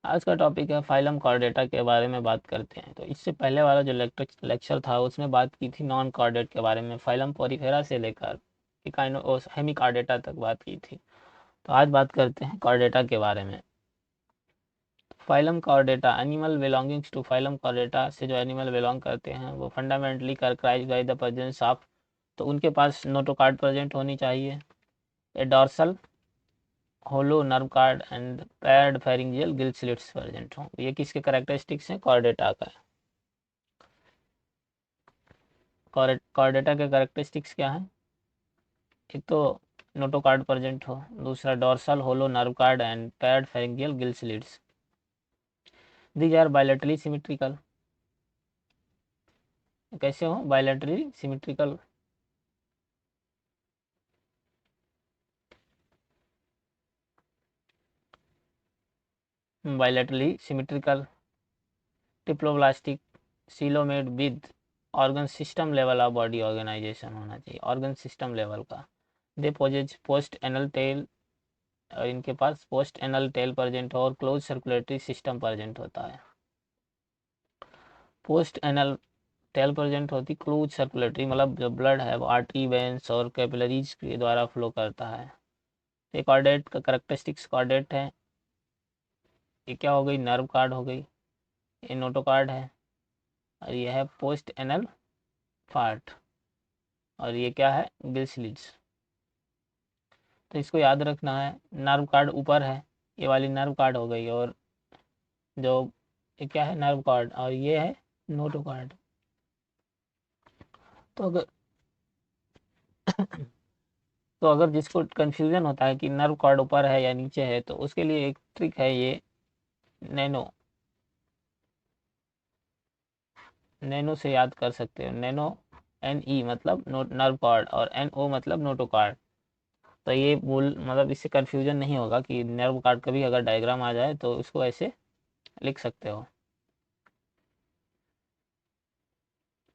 आज का टॉपिक है फाइलम कॉर्डेटा के बारे में बात करते हैं। तो इससे पहले वाला जो लेक्चर था उसमें बात की थी नॉन कॉर्डेट के बारे में, फाइलम पोरिफेरा से लेकर हेमी कॉर्डेटा तक बात की थी। तो आज बात करते हैं कॉर्डेटा के बारे में। Phylum Chordata, animal belongings to phylum Chordata से जो एनिमल बिलोंग करते हैं वो fundamentally characterised by the presence of, तो उनके पास नोटोकॉर्ड प्रेजेंट होनी चाहिए, a dorsal hollow nerve cord and paired pharyngeal gill slits present हों। ये किसके कैरेक्टरिस्टिक्स हैं? कॉर्डेटा का। कॉर्डेटा के कैरेक्टरिस्टिक्स क्या हैं? एक तो नोटोकार्ड प्रेजेंट हो, दूसरा dorsal hollow nerve cord and paired pharyngeal gill slits. These are bilaterally symmetrical. कैसे हो? Bilaterally symmetrical. Bilaterally symmetrical, diploblastic, coelomate with organ system level of body organisation होना चाहिए, ऑर्गन सिस्टम लेवल का। They possess post anal tail, और इनके पास post anal tail present हो और क्लोज सर्कुलेटरी सिस्टम प्रेजेंट होता है। पोस्ट एनल टेल प्रेजेंट होती, क्लोज सर्कुलेटरी मतलब जो ब्लड है वो आर्टरी, वेन्स और कैपिलरीज के द्वारा फ्लो करता है। ये कॉर्डेट का करेक्टरिस्टिक्स कॉर्डेट है। ये क्या हो गई? नर्व कार्ड हो गई, ये नोटोकार्ड है, और ये है पोस्ट एनल पार्ट, और ये क्या है? Gill slits. तो इसको याद रखना है। नर्व कार्ड ऊपर है, ये वाली नर्व कार्ड हो गई, और जो ये क्या है? नर्व कार्ड, और ये है नोटोकार्ड। तो अगर तो अगर जिसको कन्फ्यूज़न होता है कि नर्व कॉर्ड ऊपर है या नीचे है, तो उसके लिए एक ट्रिक है, ये नैनो नैनो से याद कर सकते हो। नैनो, NE मतलब नर्व कॉर्ड, और NO मतलब नोटो कार्ड। तो ये बोल मतलब इससे कन्फ्यूजन नहीं होगा कि नर्व कार्ड कभी अगर डायग्राम आ जाए तो इसको ऐसे लिख सकते हो।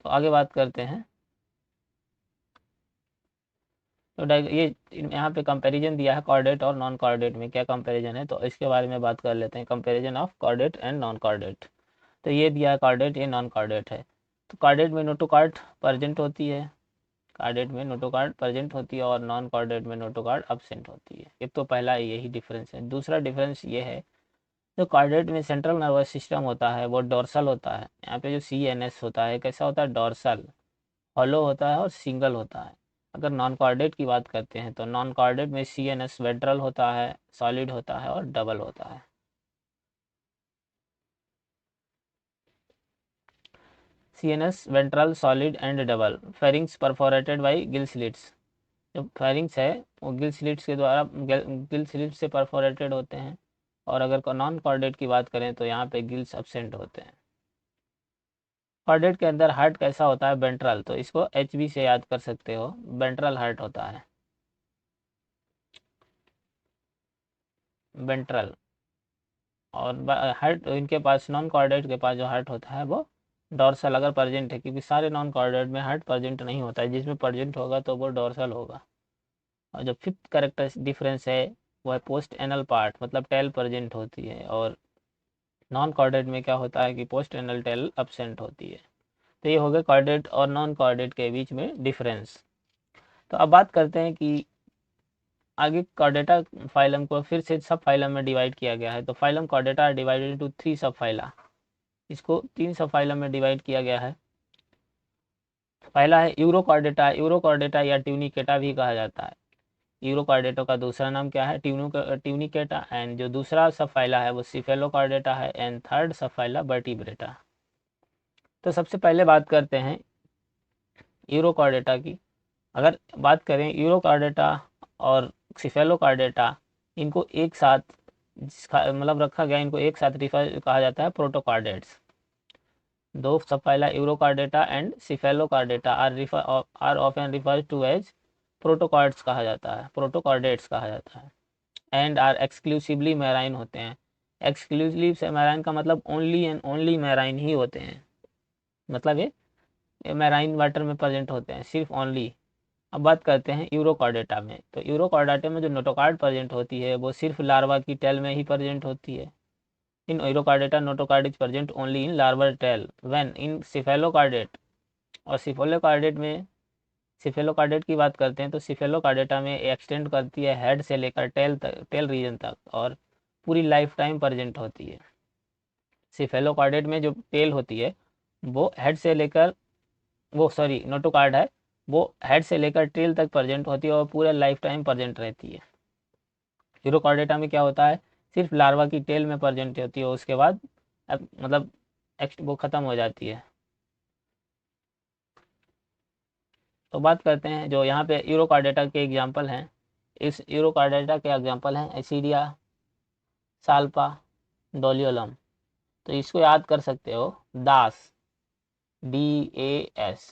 तो आगे बात करते हैं। तो ये यहाँ पे कंपैरिजन दिया है कॉर्डेट और नॉन कॉर्डेट में, क्या कंपैरिजन है तो इसके बारे में बात कर लेते हैं। Comparison of chordate and non chordate. तो ये दिया है कॉर्डेट, ये नॉन कॉर्डेट है। तो कॉर्डेट में नोटोकार्ड प्रेजेंट होती है, कार्डेट में नोटोकार्ड प्रेजेंट होती है, और नॉन कार्डेट में नोटोकार्ड अब्सेंट होती है। एक तो पहला यही डिफरेंस है। दूसरा डिफरेंस ये है, जो कार्डेट में सेंट्रल नर्वस सिस्टम होता है वो डोर्सल होता है। यहाँ पे जो CNS होता है कैसा होता है? डोर्सल, हॉलो होता है और सिंगल होता है। अगर नॉन कार्डेट की बात करते हैं तो नॉन कार्डेट में CNS वेंट्रल होता है, सॉलिड होता है और डबल होता है। CNS ventral, solid and double. Pharynx perforated by gill slits. जो फेरिंग्स है वो गिल स्लिट्स के द्वारा गिल स्लिट्स से परफोरेटेड होते हैं। और अगर नॉन कॉर्डेट की बात करें तो यहाँ पे गिल्स अब्सेंट होते हैं। कॉर्डेट के अंदर हार्ट कैसा होता है? वेंट्रल, तो इसको HB से याद कर सकते हो, वेंट्रल हार्ट होता है, वेंट्रल। और हार्ट इनके पास, नॉन कॉर्डेट के पास जो हार्ट होता है वो डॉर्सल अगर प्रेजेंट है, क्योंकि सारे नॉन कॉर्डेट में हार्ट प्रेजेंट नहीं होता है, जिसमें प्रेजेंट होगा तो वो डॉर्सल होगा। और जो फिफ्थ करेक्टर डिफरेंस है वो है पोस्ट एनल पार्ट, मतलब टेल प्रेजेंट होती है, और नॉन कॉर्डेट में क्या होता है कि पोस्ट एनल टेल अब्सेंट होती है। तो ये हो गया कॉर्डेट और नॉन कॉर्डेट के बीच में डिफरेंस। तो अब बात करते हैं कि आगे कॉर्डेटा फाइलम को फिर से सब फाइलम में डिवाइड किया गया है। तो फाइलम कॉर्डेटा डिवाइडेड इनटू 3 सब फाइला। इसको 3 सब फाइलम में डिवाइड किया गया है। पहला है यूरोकॉर्डेटा, यूरोकॉर्डेटा या ट्यूनिकेटा भी कहा जाता है। यूरोकॉर्डेटा का दूसरा नाम क्या है? ट्यूनिकेटा। एंड जो दूसरा सब फाइला है वो सिफेलोकॉर्डेटा है, एंड थर्ड सब फाइला वर्टिब्रेटा। तो सबसे पहले बात करते हैं यूरोकॉर्डेटा की। अगर बात करें यूरोकॉर्डेटा और सिफेलोकॉर्डेटा, इनको एक साथ मतलब रखा गया, इनको एक साथ रिफर कहा जाता है प्रोटोकॉर्डेट्स। दो subphyla Urochordata and Cephalochordata are often referred to as protochords कहा जाता है, प्रोटोकॉर्डेट्स कहा जाता है। एंड आर एक्सक्लूसिवली मैराइन होते हैं। एक्सक्लूसिवली से मैराइन का मतलब ओनली एंड ओनली मैराइन ही होते हैं, मतलब ये मैराइन वाटर में प्रेजेंट होते हैं, सिर्फ ओनली। अब बात करते हैं यूरोकॉर्डेटा में। तो यूरोकॉर्डेटा में जो नोटोकार्ड प्रेजेंट होती है वो सिर्फ लार्वा की टेल में ही प्रेजेंट होती है। In Urochordata notochord is present only in larval tail when in Cephalochordate. और सिफेलोकार्डेट में, सिफेलोकार्डेट की बात करते हैं तो सिफेलोकार्डेटा में एक्सटेंड करती है हेड से लेकर टेल तक, टेल रीजन तक, और पूरी लाइफ टाइम प्रेजेंट होती है। सिफेलोकार्डेट में जो टेल होती है वो हेड से लेकर, वो सॉरी नोटोकार्ड है, वो हेड से लेकर टेल तक प्रेजेंट होती है और पूरे लाइफ टाइम प्रेजेंट रहती है। यूरोकार्डेटा में क्या होता है, सिर्फ लार्वा की टेल में प्रेजेंट होती है, उसके बाद मतलब वो ख़त्म हो जाती है। तो बात करते हैं जो यहाँ पे यूरोकार्डेटा के एग्जाम्पल हैं। इस यूरोकार्डेटा के एग्जाम्पल हैं एसिडिया, साल्पा, डोलियोलम। तो इसको याद कर सकते हो, दास, DAS,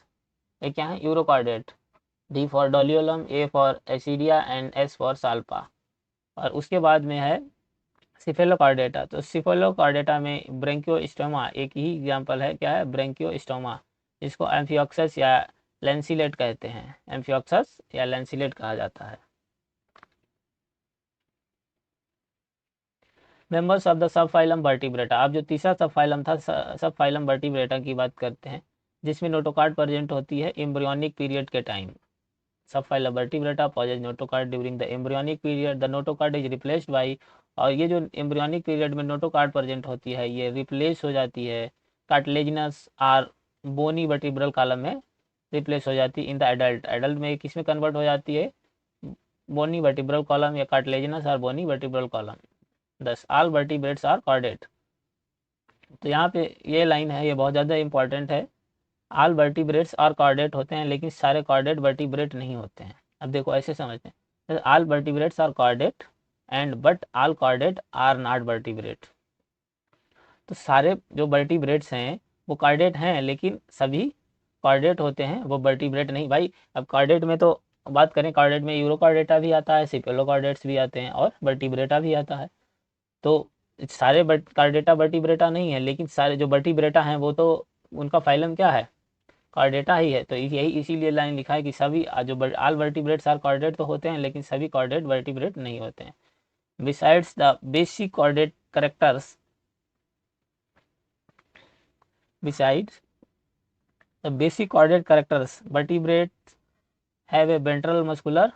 ये क्या है, Urochordate. D for Doliolum, A for Ascidia and S for Salpa. और उसके बाद में है सिफेलोकार्डेटा। तो सिफेलोकार्डेटा में ब्रेंकियोस्टोमा एक ही एग्जाम्पल है, क्या है, ब्रेंकियोस्टोमा, जिसको एम्फियोक्सस या लेंसिलेट कहते हैं, एम्फियोक्सस या लेंसिलेट कहा जाता है। Members of the sub phylum vertebrata. अब जो तीसरा सब फाइलम था, सब फाइलम वर्टिब्रेटा की बात करते हैं, जिसमें नोटोकार्ड प्रेजेंट होती है एम्ब्रियोनिक पीरियड के टाइम। सब phylum vertebrata possesses notochord during the embryonic period, the notochord is replaced by. और ये जो एम्ब्रियोनिक पीरियड में नोटोकार्ड प्रेजेंट होती है, ये रिप्लेस हो जाती है cartilaginous or bony vertebral column में रिप्लेस हो जाती है इन द एडल्ट। एडल्ट में किस में कन्वर्ट हो जाती है, बोनी वर्टिब्रल कॉलम या कार्टिलेजिनस और bony vertebral column. 10 all vertebrates are chordate. तो यहाँ पे ये लाइन है, ये बहुत ज़्यादा इंपॉर्टेंट है। ऑल वर्टिब्रेट्स आर कॉर्डेट होते हैं, लेकिन सारे कॉर्डेट वर्टिब्रेट नहीं होते हैं। अब देखो ऐसे समझते हैं, all vertebrates are chordate and but all chordate are not vertebrate. तो सारे जो वर्टिब्रेट्स हैं वो कॉर्डेट हैं, लेकिन सभी कॉर्डेट होते हैं, वो वर्टिब्रेट नहीं। भाई अब कॉर्डेट में तो बात करें, कॉर्डेट में यूरोकॉर्डेटा भी आता है, सिफेलोकॉर्डेट्स भी आते हैं और वर्टिब्रेटा भी आता है। तो सारे कार्डेटा वर्टिब्रेटा नहीं है, लेकिन सारे जो वर्टिब्रेटा हैं वो तो उनका फाइलम क्या है, कार्डेटा ही है। तो यही इसीलिए लाइन लिखा है कि सभी जो ऑल वर्टिब्रेट्स आर कॉर्डेट तो होते हैं, लेकिन सभी कॉर्डेट वर्टिब्रेट नहीं होते हैं। Besides the basic chordate characters, besides the basic chordate characters vertebrates have a ventral muscular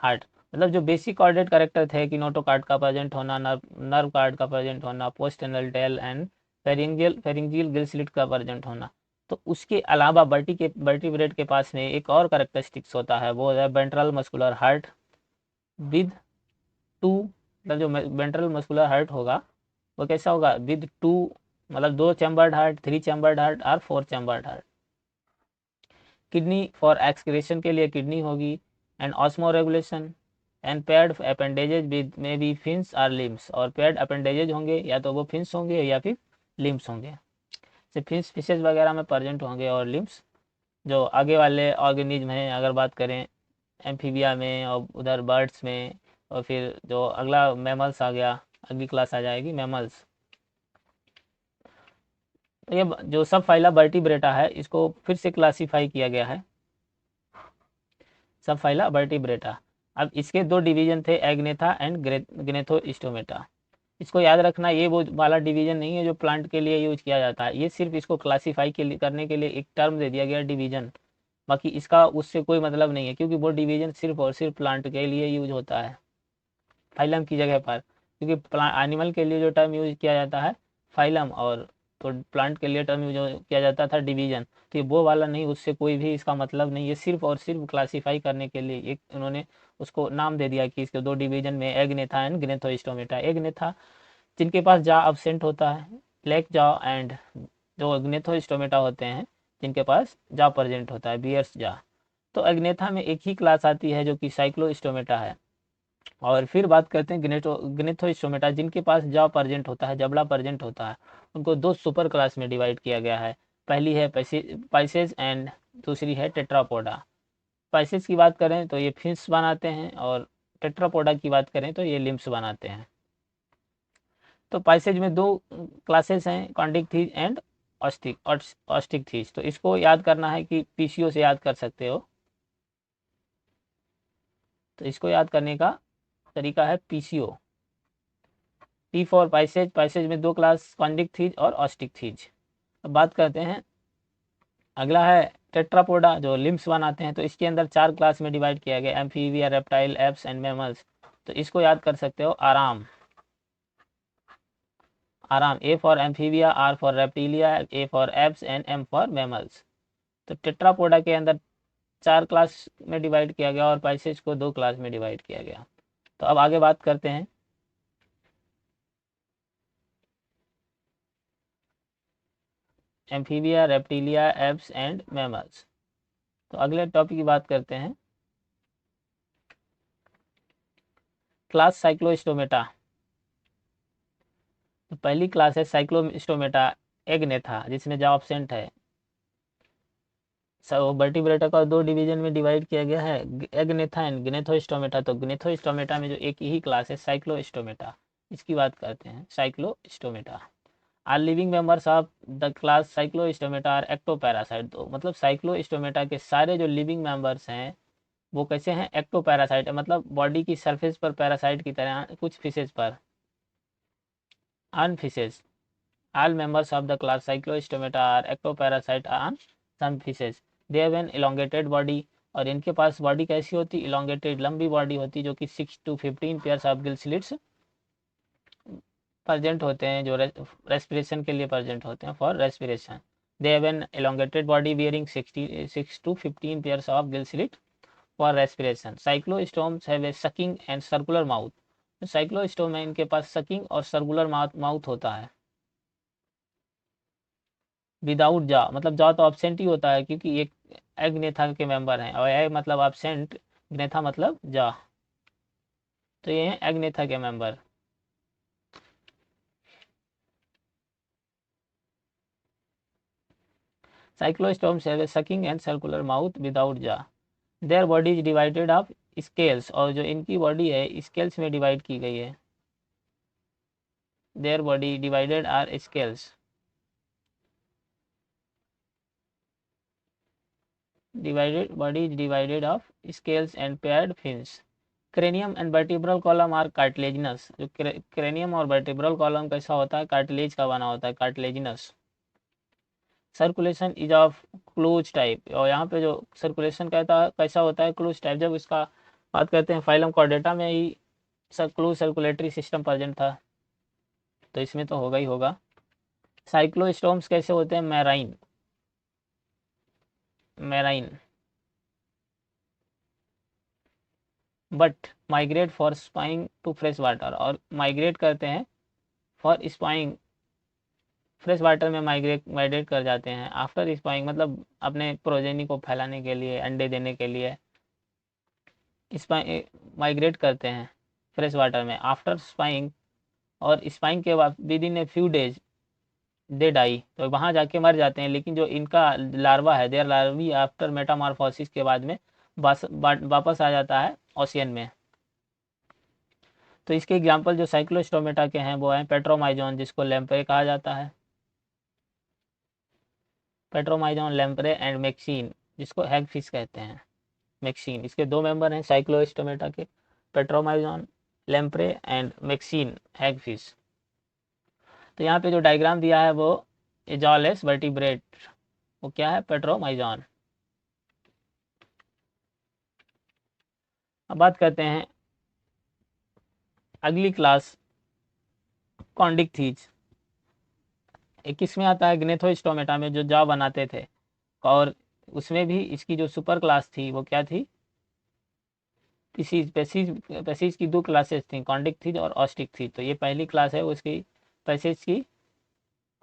heart. मतलब जो बेसिक कॉर्डेट करेक्टर थे कि नोटोकार्ड का प्रेजेंट होना, नर्व कार्ड का प्रेजेंट होना, post anal tell and pharyngeal Gill slit का प्रेजेंट होना, तो उसके अलावा वर्टिब्रेट के पास में एक और करेक्टरिस्टिक्स होता है, वो है ventral muscular heart with two. मतलब जो वेंट्रल मस्कुलर हार्ट होगा वो कैसा होगा, विद टू, मतलब 2 चैम्बर्ड हार्ट, 3 चैम्बर्ड हार्ट और 4 chambered heart. Kidney for excretion के लिए किडनी होगी, and osmo regulation, and paired appendages with may be fins और लिम्स। और पेयर्ड अपेंडेजेज होंगे, या तो वो फिन्स होंगे या फिर लिम्स होंगे। जैसे फिन्स फिशेज वगैरह में प्रेजेंट होंगे, और लिम्स जो आगे वाले ऑर्गेनिज्म हैं, अगर बात करें एम्फीबिया में और उधर बर्ड्स में, और फिर जो अगला मैमल्स आ गया, अगली क्लास आ जाएगी मैमल्स। तो ये जो सब फाइला वर्टिब्रेटा है, इसको फिर से क्लासीफाई किया गया है, सब फाइला वर्टिब्रेटा। अब इसके 2 डिवीजन थे, एग्नेथा एंड ग्नेथोस्टोमेटा। इसको याद रखना, ये वो वाला डिवीजन नहीं है जो प्लांट के लिए यूज किया जाता है, ये सिर्फ इसको क्लासीफाई करने के लिए एक टर्म दे दिया गया डिवीजन। बाकी इसका उससे कोई मतलब नहीं है, क्योंकि वो डिवीजन सिर्फ और सिर्फ प्लांट के लिए यूज होता है फाइलम की जगह पर। क्योंकि एनिमल के लिए जो टर्म यूज किया जाता है फाइलम, और तो प्लांट के लिए टर्म यूज किया जाता था डिवीजन। तो ये वो वाला नहीं, उससे कोई भी इसका मतलब नहीं, ये सिर्फ और सिर्फ क्लासीफाई करने के लिए एक उन्होंने उसको नाम दे दिया कि इसके 2 डिवीजन में एग्नेथा एंड ग्नेथोस्टोमेटा। एग्नेथा जिनके पास जा अब्सेंट होता है, लेग जा, एंड जो ग्नेथोस्टोमेटा होते हैं जिनके पास जा प्रेजेंट होता है, बियर्स जा। तो एग्नेथा में एक ही क्लास आती है जो कि साइक्लोस्टोमेटा है। और फिर बात करते हैं ग्नेथोस्टोमेटा, जिनके पास जॉ प्रेजेंट होता है, जबड़ा प्रेजेंट होता है, उनको 2 सुपर क्लास में डिवाइड किया गया है। पहली है पाइसेज एंड दूसरी है टेट्रापोडा। पाइसेज की बात करें तो ये फिन्स बनाते हैं, और टेट्रापोडा की बात करें तो ये लिम्स बनाते हैं। तो पाइसेज में 2 क्लासेस हैं, कॉन्डिक थीज एंड ऑस्टिक थीज। तो इसको याद करना है कि पीसीओ से याद कर सकते हो। तो इसको याद करने का तरीका है PCO, P for passage, passage में 2 क्लास, कॉन्डिक्थिज और ऑस्टिकथिज। अब बात करते हैं, अगला है टेट्रापोडा जो लिम्स बनाते हैं, तो इसके अंदर 4 क्लास में डिवाइड किया गया, amphibia, reptile, apes and mammals. तो इसको याद कर सकते हो आराम, आराम, A for amphibia, R for reptilia, A for apes and M for mammals. तो टेट्रापोडा के अंदर 4 क्लास में डिवाइड किया गया और पैसेज को 2 क्लास में डिवाइड किया गया। तो अब आगे बात करते हैं amphibia, reptilia, apps and mammals. तो अगले टॉपिक की बात करते हैं, क्लास साइक्लोस्टोमेटा। तो पहली क्लास है साइक्लोस्टोमेटा एग्नेथा, जिसमें जो ऑप्शेंट है, वर्टिब्रेटा का 2 डिवीजन में डिवाइड किया गया है, एग्नेथा एंड ग्नेथोस्टोमेटा। तो ग्नेथोस्टोमेटा में जो एक ही क्लास है साइक्लोस्टोमेटा, इसकी बात करते हैं, cyclostomata. Are living members of the class cyclostomata are ectoparasite. तो मतलब साइक्लोस्टोमेटा के सारे जो लिविंग मेंबर्स हैं वो कैसे हैं, एक्टोपैरासाइट, मतलब बॉडी की सरफेस पर पैरासाइट की तरह, कुछ फिशेज पर अनफिशेज। All members of the class Cyclostomata are ectoparasite on some fishes. They have an elongated body, और इनके पास बॉडी कैसी होती, इलोंगेटेड, लंबी बॉडी होती, जो कि 6 to 15 pairs of gill slits present होते हैं, जो रेस्पिरेशन के लिए प्रेजेंट होते हैं, for respiration. They have an elongated body bearing 6 to 15 pairs of gill slit for respiration. Cyclostomes have a sucking and circular mouth. Cyclostome में इनके पास sucking और सर्कुलर माउथ होता है। विदाउट जा, मतलब जा तो ऑब्सेंट ही होता है, क्योंकि एक एग्नेथा के मेंबर हैं, और एग मतलब ऑब्सेंट, ग्नेथा मतलब जा, तो ये हैं एग्नेथा के member. Cyclostomes have a sucking and circular mouth without jaw. Their body is divided of scales, और जो इनकी बॉडी है स्केल्स में डिवाइड की गई है। Their body divided are scales, divided body is divided of scales and paired fins. Cranium and vertebral column are cartilaginous. जो cranium और vertebral column कैसा होता है, cartilage का बना होता है, cartilaginous. Circulation is of close type, और यहाँ पे जो circulation कैसा होता है, close type। जब इसका बात करते हैं फाइलम कॉर्डेटा में ही क्लोज सर्कुलेटरी सिस्टम प्रेजेंट था, तो इसमें तो होगा ही होगा। साइक्लोस्टोम्स कैसे होते हैं, marine, marine, but migrate for spawning to fresh water, और माइग्रेट करते हैं फॉर स्पाइंग, फ्रेश वाटर में माइग्रेट कर जाते हैं। आफ्टर स्पाइंग मतलब अपने प्रोजेनी को फैलाने के लिए, अंडे देने के लिए माइग्रेट करते हैं फ्रेश वाटर में। आफ्टर स्पाइंग, और स्पाइंग के बाद within a few days they die, तो वहाँ जाके मर जाते हैं। लेकिन जो इनका लार्वा है, देयर लार्वी आफ्टर मेटामॉर्फोसिस के बाद में वापस आ जाता है ओशियन में। तो इसके एग्जाम्पल जो साइक्लोस्टोमेटा के हैं वो हैं पेट्रोमाइजोन, जिसको लेम्प्रे कहा जाता है, पेट्रोमाइजोन, लेम्प्रे एंड मैक्सीन, जिसको हैगफिश कहते हैं, मैक्सीन। इसके 2 मेंबर हैं साइक्लोस्टोमेटा के, Petromyzon, lamprey and MXene, hagfish. तो यहाँ पे जो डायग्राम दिया है वो एजॉलेस वर्टिब्रेट, वो क्या है, पेट्रोमाइजोन। अब बात करते हैं अगली क्लास, कॉन्डिक्थीज। किस में आता है, ग्नेथोस्टोमेटा में, जो जॉ बनाते थे, और उसमें भी इसकी जो सुपर क्लास थी वो क्या थी, पेसीज की 2 क्लासेस थी, कॉन्डिक्थीज और ऑस्टिकथीज। तो ये पहली क्लास है उसकी पेसीज की,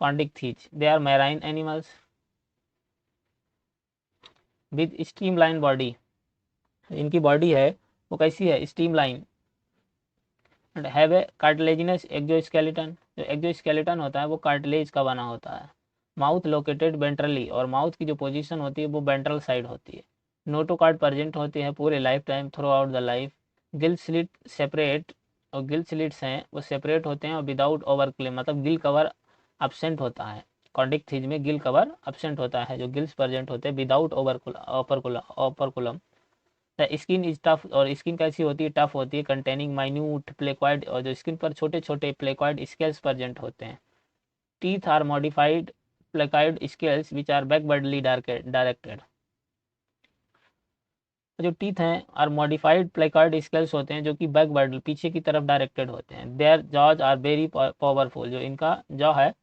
Chondrichthyes. They are marine animals with streamline body, इनकी बॉडी है वो कैसी है, streamline, and have a cartilaginous exoskeleton. जो एक्सोस्केलेटन होता है वो कार्टिलेज का बना होता है। माउथ लोकेटेड वेंट्रली, और माउथ की जो पोजीशन होती है वो वेंट्रल साइड होती है। नोटोकार्ड प्रेजेंट होती है पूरे life time, through out the life. Gill slit separate, और गिल स्लिट्स हैं वो सेपरेट होते हैं, और विदाउट ओवरक्लेम, मतलब गिल कवर एब्सेंट होता है। कॉन्डिक्थीज में गिल कवर एब्सेंट होता है, जो गिल्स प्रेजेंट होते हैं without operculum. The skin is tough, और स्किन कैसी होती है, टफ होती है, कंटेनिंग माइन्यूट प्लेक्वाइड, और जो स्किन पर छोटे छोटे प्लेक्वाइड स्केल्स प्रेजेंट होते हैं। Teeth are modified placoid scales which are backwardly directed. जो टीथ हैं आर मॉडिफाइड प्लेक्वाइड स्केल्स होते हैं जो कि बैकवर्ड पीछे की तरफ डायरेक्टेड होते हैं। Their jaws are very powerful, जो इनका जॉ है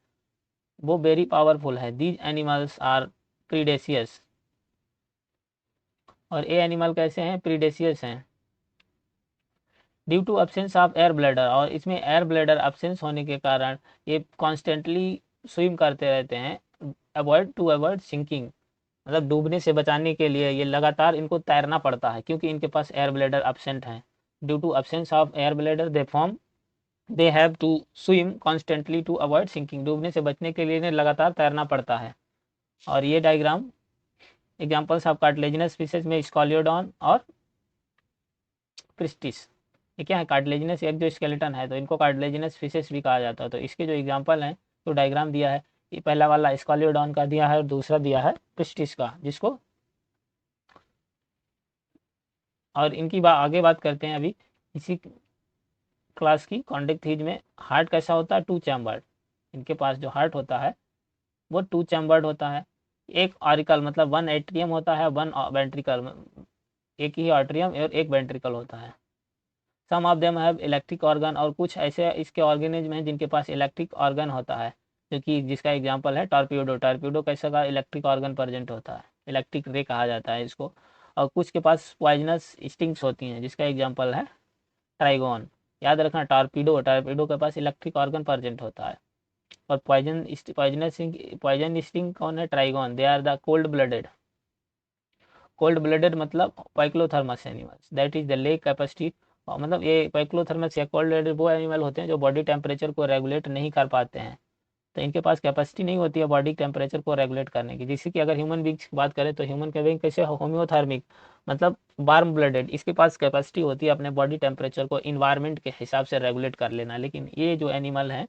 वो वेरी पावरफुल है। दीज एनिमल्स आर प्रीडेशियस, और ये एनिमल कैसे हैं, प्रीडेशियस हैं। Due to absence of air bladder, और इसमें एयर ब्लैडर एब्सेंस होने के कारण ये कॉन्स्टेंटली स्विम करते रहते हैं, अवॉइड सिंकिंग, मतलब डूबने से बचाने के लिए ये लगातार इनको तैरना पड़ता है क्योंकि इनके पास एयर ब्लैडर एब्सेंट है। Due to absence of air bladder they have to swim constantly to avoid sinking, डूबने से बचने के लिए इन्हें लगातार तैरना पड़ता है। और ये diagram examples of cartilaginous fishes में स्कॉलियोडॉन और प्रिस्टिस, ये क्या है, कार्टिलेजिनस एक जो स्केलेटन है तो इनको कार्टिलेजिनस फिशेस भी कहा जाता है। तो इसके जो एग्जांपल हैं तो डायग्राम दिया है, ये पहला वाला स्कॉलियोडॉन का दिया है और दूसरा दिया है प्रिस्टिस का, जिसको और इनकी आगे बात करते हैं अभी इसी क्लास की। कॉन्डेक्थिज में हार्ट कैसा होता है, टू चैम्बर्ड, इनके पास जो हार्ट होता है वो टू चैम्बर्ड होता है। एक ऑरिकल मतलब वन एट्रियम होता है, वन वेंट्रिकल, एक ही आर्ट्रियम और एक वेंट्रिकल होता है। Some of them have electric organ, और कुछ ऐसे इसके ऑर्गेनिज्म हैं जिनके पास इलेक्ट्रिक ऑर्गन होता है, जो कि जिसका एग्जांपल है टॉर्पिडो। टॉर्पिडो कैसा का इलेक्ट्रिक ऑर्गन प्रेजेंट होता है, इलेक्ट्रिक रे कहा जाता है इसको। और कुछ के पास पॉइजनस स्टिंग्स होती हैं जिसका एग्जांपल है ट्राइगोन। याद रखना टॉर्पिडो के पास इलेक्ट्रिक ऑर्गन प्रेजेंट होता है। और पॉइजन स्टिंग कौन है, Trygon. They are the cold blooded मतलब poikilothermous animals, that is the lack capacity, मतलब ये पाइक्लोथर्मस या कोल्ड ब्लडेड वो एनिमल होते हैं जो बॉडी टेम्परेचर को रेगुलेट नहीं कर पाते हैं, तो इनके पास कैपेसिटी नहीं होती है बॉडी टेम्परेचर को रेगुलेट करने की। जैसे कि अगर ह्यूमन बींग्स की बात करें तो ह्यूमन के बींग कैसे होम्योथर्मिक मतलब वार्म ब्लडेड, इसके पास कैपेसिटी होती है अपने बॉडी टेम्परेचर को इन्वायरमेंट के हिसाब से रेगुलेट कर लेना, लेकिन ये जो एनिमल हैं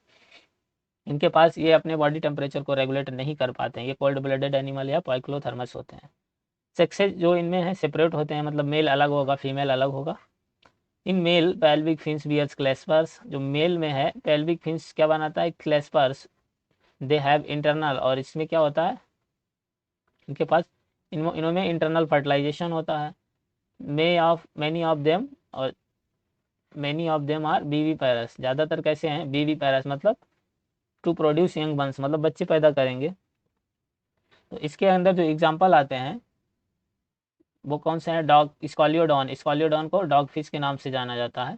इनके पास ये अपने बॉडी टेम्परेचर को रेगुलेट नहीं कर पाते हैं, ये कोल्ड ब्लडेड एनिमल या पाइक्लोथर्मस होते हैं। सेक्सेस जो इनमें है सेपरेट होते हैं, मतलब मेल अलग होगा फीमेल अलग होगा। In male pelvic fins bears क्लेस्पर्स, जो मेल में है पेल्विक फिन्स क्या बनाता है, क्लेस्पर्स। दे हैव इंटरनल, और इसमें क्या होता है इनके पास, इनमें इंटरनल फर्टिलाइजेशन होता है। मैनी ऑफ देम, और मैनी ऑफ देम आर बीवी पैरस, ज़्यादातर कैसे हैं बीवी पैरस, मतलब टू प्रोड्यूस यंग बंस, मतलब बच्चे पैदा करेंगे। तो इसके अंदर जो एग्जाम्पल आते हैं वो कौन से हैं, डॉग स्कॉलियोडॉन, स्कॉलियोडॉन को डॉग फिश के नाम से जाना जाता है।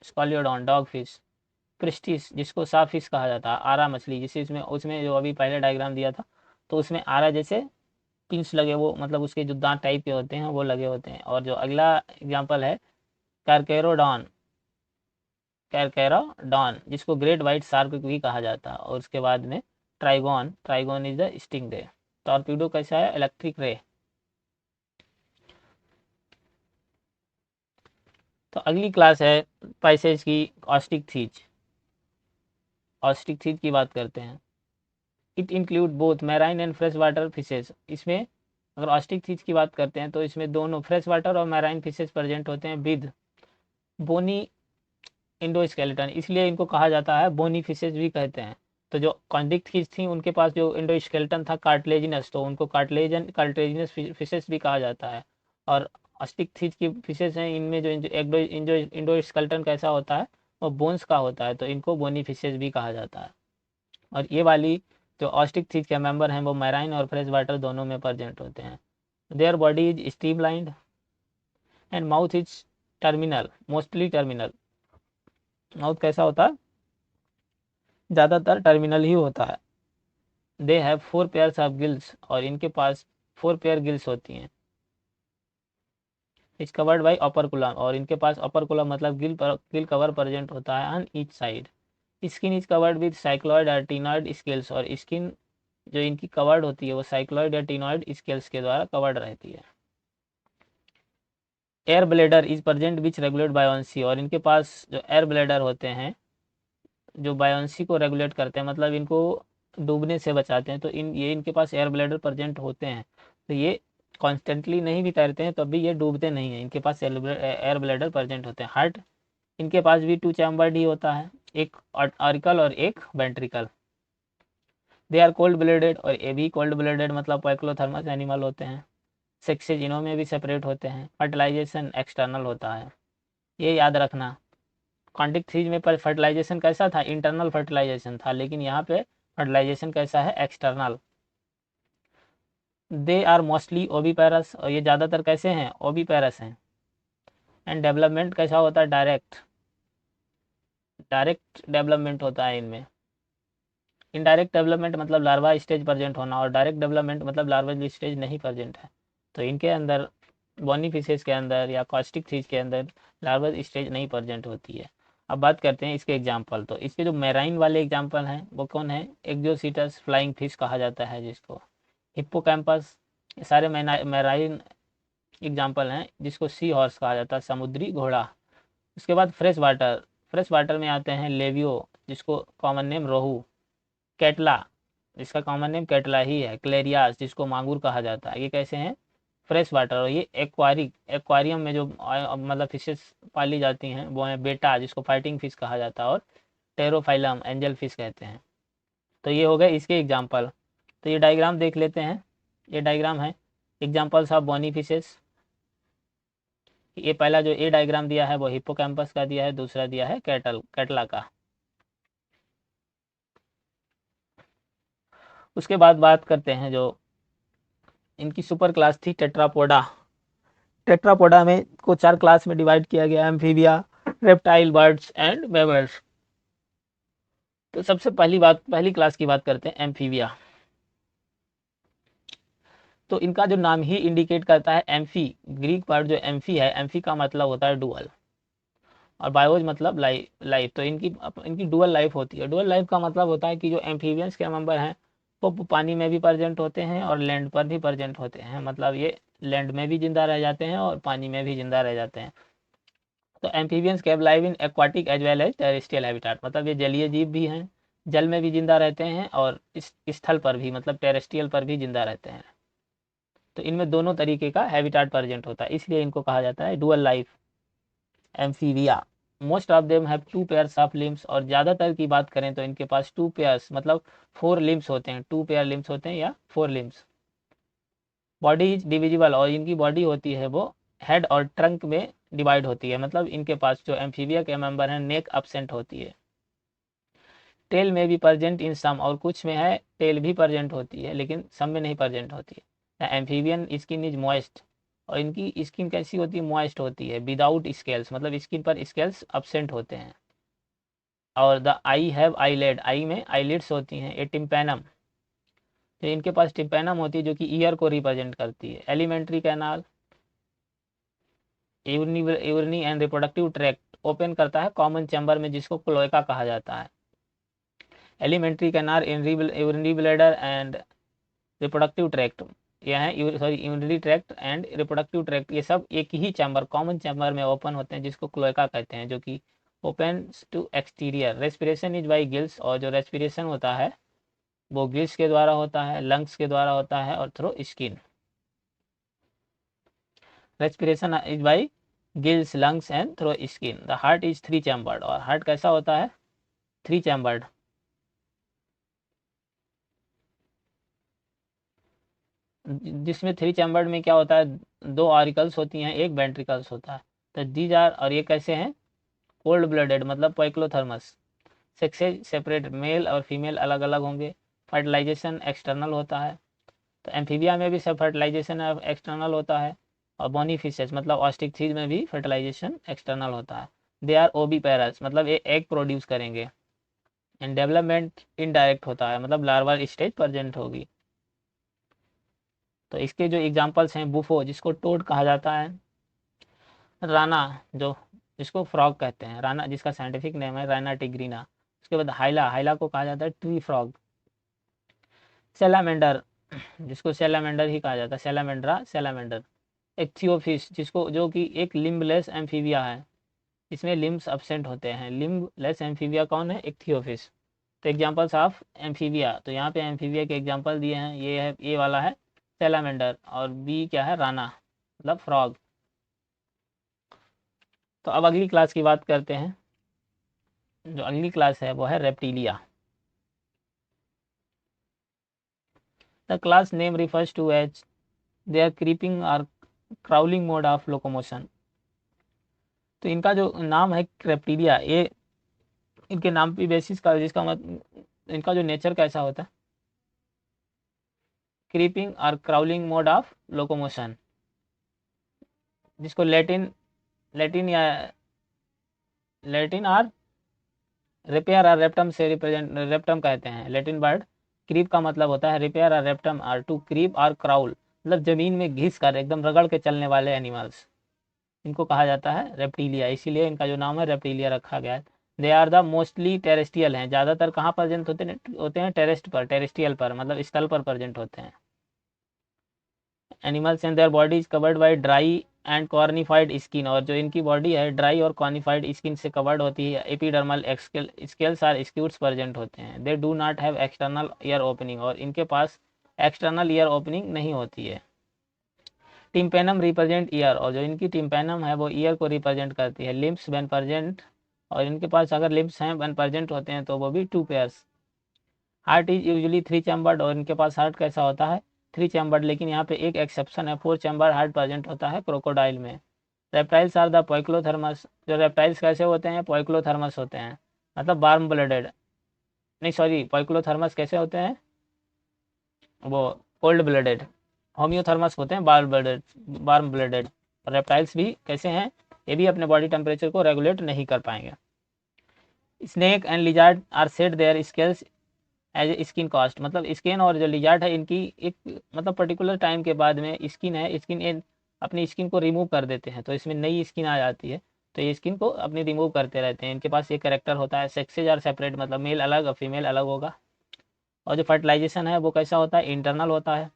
Scoliodon dog fish. क्रिस्टिस जिसको साफ फिश कहा जाता है, आरा मछली, जिसे इसमें उसमें जो अभी पहले डायग्राम दिया था तो उसमें आरा जैसे पिंस लगे, वो मतलब उसके जो दांत टाइप के होते हैं वो लगे होते हैं। और जो अगला एग्जाम्पल है कैरकेरोडॉन, कैरकेरोडॉन जिसको ग्रेट वाइट शार्क भी कहा जाता है। और उसके बाद में ट्राइगोन इज द स्टिंग रे। टॉर्पीडो कैसा है, इलेक्ट्रिक रे। तो अगली क्लास है पैसेज की ऑस्टिक थीज। ऑस्टिक थीज की बात करते हैं। It include both marine and fresh water fishes, इसमें अगर ऑस्टिक थीज की बात करते हैं तो इसमें दोनों फ्रेश वाटर और मैराइन फिशेज प्रेजेंट होते हैं विद बोनी इंडोस्केलेटन, इसलिए इनको कहा जाता है बोनी फिशेज भी कहते हैं। तो जो कॉन्डिक्ट फिश थी उनके पास जो इंडोस्केलेटन था कार्टिलेजिनस, तो उनको कार्टिलेजिनस फिशेज भी कहा जाता है। और ऑस्टिक थीज की फिशेज हैं इनमें जो इंडोस्केलेटन कैसा होता है वो बोन्स का होता है, तो इनको बोनी फिशेज भी कहा जाता है। और ये वाली जो ऑस्टिक थीज के मेंबर हैं वो मैराइन और फ्रेश वाटर दोनों में प्रेजेंट होते हैं। There body is streamlined and mouth is terminal, mostly terminal. Mouth कैसा होता है, ज़्यादातर टर्मिनल ही होता है। They have 4 pairs of gills, और इनके पास 4 पेयर गिल्स होती हैं। इज कवर्ड बाई ऑपरकुलम, और इनके पास ऑपरकुलम मतलब गिल कवर प्रेजेंट होता है on each side. Skin is covered with cycloid और टिनॉइड स्केल्स, और स्किन जो इनकी कवर्ड होती है वो साइक्लॉइड या टिनॉइड स्केल्स के द्वारा कवर्ड रहती है। Air bladder is present which regulate buoyancy, और इनके पास जो एयर ब्लेडर होते हैं जो बायोन्सी को रेगुलेट करते हैं, मतलब इनको डूबने से बचाते हैं। तो ये इनके पास एयर ब्लैडर प्रेजेंट होते हैं, तो ये कॉन्स्टेंटली नहीं भी तैरते हैं तब भी ये डूबते नहीं हैं, इनके पास एयर ब्लैडर प्रेजेंट होते हैं। हार्ट इनके पास भी 2 चैम्बर्ड ही होता है, एक ऑरिकल और एक ventricle. They are cold blooded, और ये भी कोल्ड ब्लडेड मतलब पाइक्लोथर्मस एनिमल होते हैं। सेक्सेज इनों में भी सेपरेट होते हैं। फर्टिलाइजेशन एक्सटर्नल होता है, ये याद रखना। कॉन्टिक थ्रीज में पर फर्टिलाइजेशन कैसा था, इंटरनल फर्टिलाइजेशन था, लेकिन यहाँ पे फर्टिलाइजेशन कैसा है, एक्सटर्नल। दे आर मोस्टली ओबीपेरस, और ये ज़्यादातर कैसे हैं, ओबीपेरस हैं। एंड डेवलपमेंट कैसा होता है, डायरेक्ट डेवलपमेंट होता है इनमें। इनडायरेक्ट डेवलपमेंट मतलब लार्वा स्टेज प्रेजेंट होना, और डायरेक्ट डेवलपमेंट मतलब लार्वा स्टेज नहीं प्रेजेंट है। तो इनके अंदर बॉनी फिशेस के अंदर या कॉस्टिक फिश के अंदर लार्वा स्टेज नहीं प्रेजेंट होती है। अब बात करते हैं इसके एग्जाम्पल। तो इसके जो मैराइन वाले एग्जाम्पल हैं वो कौन है, एक्जोसीटस फ्लाइंग फिश कहा जाता है जिसको, हिप्पोकैम्पस, ये सारे मैराइन एग्जाम्पल हैं, जिसको सी हॉर्स कहा जाता है, समुद्री घोड़ा। उसके बाद फ्रेश वाटर में आते हैं लेवियो, जिसको कॉमन नेम रोहू, कैटला, जिसका कॉमन नेम कैटला ही है, क्लेरियास जिसको मांगुर कहा जाता है, ये कैसे हैं, फ्रेश वाटर। और ये एक्वारियम में जो मतलब फिशेस पाली जाती हैं वो है बेटा, जिसको फाइटिंग फिश कहा जाता है, और टेरोफाइलम एंजल फिश कहते हैं। तो ये हो गए इसके एग्जाम्पल। तो ये डायग्राम देख लेते हैं, ये डायग्राम है एग्जाम्पल्स ऑफ बॉनी फिशेस। ये पहला जो ए डायग्राम दिया है वो हिप्पोकैम्पस का दिया है, दूसरा दिया है कैटला का। उसके बाद बात करते हैं जो इनकी सुपर क्लास थी टेट्रापोडा। टेट्रापोडा में को 4 क्लास में डिवाइड किया गया, amphibia, reptile, birds and mammals. तो सबसे पहली क्लास की बात करते हैं, एम्फीबिया। तो इनका जो नाम ही इंडिकेट करता है एम्फी, ग्रीक वर्ड जो एम्फी है, एम्फी का मतलब होता है डुअल, और बायोज मतलब लाइफ। तो इनकी डुअल लाइफ होती है। डुअल लाइफ का मतलब होता है कि जो एम्फीबियंस के मेंबर हैं वो पानी में भी प्रेजेंट होते हैं और लैंड पर भी प्रेजेंट होते हैं, मतलब ये लैंड में भी जिंदा रह जाते हैं और पानी में भी जिंदा रह जाते हैं। तो amphibians can live in aquatic as well as terrestrial habitat, मतलब ये जलीय जीव भी हैं, जल में भी जिंदा रहते हैं, और इस स्थल पर भी मतलब टेरेस्ट्रियल पर भी जिंदा रहते हैं। तो इनमें दोनों तरीके का हैबिटेट प्रेजेंट होता है, इसलिए इनको कहा जाता है dual life amphibia. Most of them have 2 pairs of limbs, और ज़्यादातर की बात करें तो इनके पास 2 पेयर्स मतलब 4 लिम्स होते हैं, 2 पेयर लिम्स होते हैं या 4 लिम्स। बॉडी इज डिविजिबल, और इनकी बॉडी होती है वो हेड और ट्रंक में डिवाइड होती है, मतलब इनके पास जो एम्फीबिया के मेंबर हैं नेक अब्सेंट होती है। टेल में भी प्रेजेंट इन सम, और कुछ में है टेल भी प्रेजेंट होती है लेकिन सब में नहीं प्रेजेंट होती है। एम्फीबियन स्किन इज मॉइस्ट, और इनकी स्किन कैसी होती है, मॉइस्ट होती है, विदाउट स्केल्स, मतलब स्किन पर स्केल्स अब्सेंट होते हैं। और द आई हैव आईलेड, आई में आईलिड्स होती हैं। ए टिम्पैनम, तो इनके पास टिम्पैनम होती है जो कि ईयर को रिप्रेजेंट करती है। Alimentary canal, urinary and reproductive tract open करता है कॉमन चैम्बर में, जिसको क्लोएका कहा जाता है। Alimentary canal, urinary bladder and reproductive tract, यह है urinary tract and reproductive tract, ये सब एक ही चैम्बर कॉमन चैम्बर में ओपन होते हैं, जिसको क्लोएका कहते हैं, जो कि open to exterior. Respiration is by gills, और जो रेस्पिरेशन होता है वो गिल्स के द्वारा होता है, लंग्स के द्वारा होता है, और through skin. Respiration is by gills, lungs and through skin. The heart is 3 chambered, और हार्ट कैसा होता है, 3 चैम्बर्ड, जिसमें 3 चैम्बर्ड में क्या होता है, 2 ऑरिकल्स होती हैं, एक वेंट्रिकल्स होता है। तो दीज आर, और ये कैसे हैं, कोल्ड ब्लडेड मतलब पाइक्लोथर्मस। सेक्सेज सेपरेट, मेल और फीमेल अलग अलग होंगे। फर्टिलाइजेशन एक्सटर्नल होता है, तो एम्फीबिया में भी सब फर्टिलाइजेशन एक्सटर्नल होता है, और बॉनी फिशेस मतलब ऑस्टिक थीज में भी फर्टिलाइजेशन एक्सटर्नल होता है। दे आर ओबी पैरस, मतलब ये एग प्रोड्यूस करेंगे। एंड डेवलपमेंट इनडायरेक्ट होता है, मतलब लार्वल स्टेज प्रेजेंट होगी। तो इसके जो एग्जांपल्स हैं, बुफो जिसको टोड कहा जाता है, राना जो जिसको फ्रॉग कहते हैं, राना जिसका साइंटिफिक नेम है राना टिग्रीना। उसके बाद हाइला को कहा जाता है ट्री फ्रॉग। सेलामेंडर जिसको सेलामेंडर ही कहा जाता है, सेलामेंड्रा सेलामेंडर। एक्थियोफिश जिसको जो कि एक लिम्बलेस एम्फीबिया है, इसमें लिम्स अब्सेंट होते हैं। लिम्बलेस एम्फीबिया कौन है, एक्थियोफिश। तो एग्जाम्पल्स ऑफ एम्फीबिया, तो यहाँ पे एम्फीबिया के एग्जाम्पल दिए हैं, ये है, ए वाला है सैलामेंडर, और बी क्या है, राना मतलब फ्रॉग। तो अब अगली क्लास की बात करते हैं। जो अगली क्लास है वो है reptilia. The class name refers to as they are creeping और क्राउलिंग मोड ऑफ लोकोमोशन। तो इनका जो नाम है रेप्टिलिया, ये इनके नाम की बेसिस का, जिसका मतलब इनका जो नेचर कैसा होता है, क्रीपिंग और क्राउलिंग मोड ऑफ लोकोमोशन, जिसको लैटिन लैटिन या लैटिन और रिपेयर और रेप्टम से रिप्रेजेंट, रेप्टम कहते हैं। लैटिन वर्ड क्रीप का मतलब होता है रिपेयर और रेप्टम आर टू क्रीप और क्राउल, मतलब जमीन में घिस कर एकदम रगड़ के चलने वाले एनिमल्स, इनको कहा जाता है रेप्टिलिया, इसीलिए इनका जो नाम है रेप्टिलिया रखा गया है। They are the mostly terrestrial हैं, ज़्यादातर कहाँ प्रेजेंट होते हैं टेरेस्ट पर, टेरेस्ट्रियल पर मतलब स्थल पर प्रेजेंट होते हैं। Animals and there body is covered by dry and cornified skin, और जो इनकी बॉडी है ड्राई और कॉर्निफाइड स्किन से कवर्ड होती है। Epidermal scales or scutes present होते हैं। They do not have external ear opening, और इनके पास एक्सटर्नल ईयर ओपनिंग नहीं होती है। टिम्पेनम रिप्रेजेंट ईयर, और जो इनकी टिम्पेनम है वो ईयर को रिप्रेजेंट करती है। लिम्स व्हेन प्रेजेंट, और इनके पास अगर लिम्स हैं व्हेन प्रेजेंट होते हैं तो वो भी 2 pairs. Heart is usually 3 chambered, और इनके पास हार्ट कैसा होता है 3 चैम्बर्ड, लेकिन यहाँ पे एक एक्सेप्शन है, 4 चैम्बर हार्ट प्रेजेंट होता है क्रोकोडाइल में। रेप्टाइल्स आर द पोइक्लोथर्मस, जो रेप्टाइल्स कैसे होते हैं पोइक्लोथर्मस होते हैं, मतलब वार्म ब्लडेड, नहीं सॉरी पोइक्लोथर्मस कैसे होते हैं वो कोल्ड ब्लडेड, होम्योथर्मस होते हैं वार्म ब्लडेड। रेप्टाइल्स भी कैसे हैं, ये भी अपने बॉडी टेम्परेचर को रेगुलेट नहीं कर पाएंगे। Snake and lizard are shed their scales as a skin cast, मतलब स्किन और जो लिजार्ड है इनकी एक मतलब पर्टिकुलर टाइम के बाद में स्किन है, स्किन अपनी स्किन को रिमूव कर देते हैं, तो इसमें नई स्किन आ जाती है, तो ये स्किन को अपनी रिमूव करते रहते हैं। इनके पास ये करेक्टर होता है, सेक्सेज आर सेपरेट, मतलब मेल अलग और फीमेल अलग होगा। और जो फर्टिलाइजेशन है वो कैसा होता है इंटरनल होता है।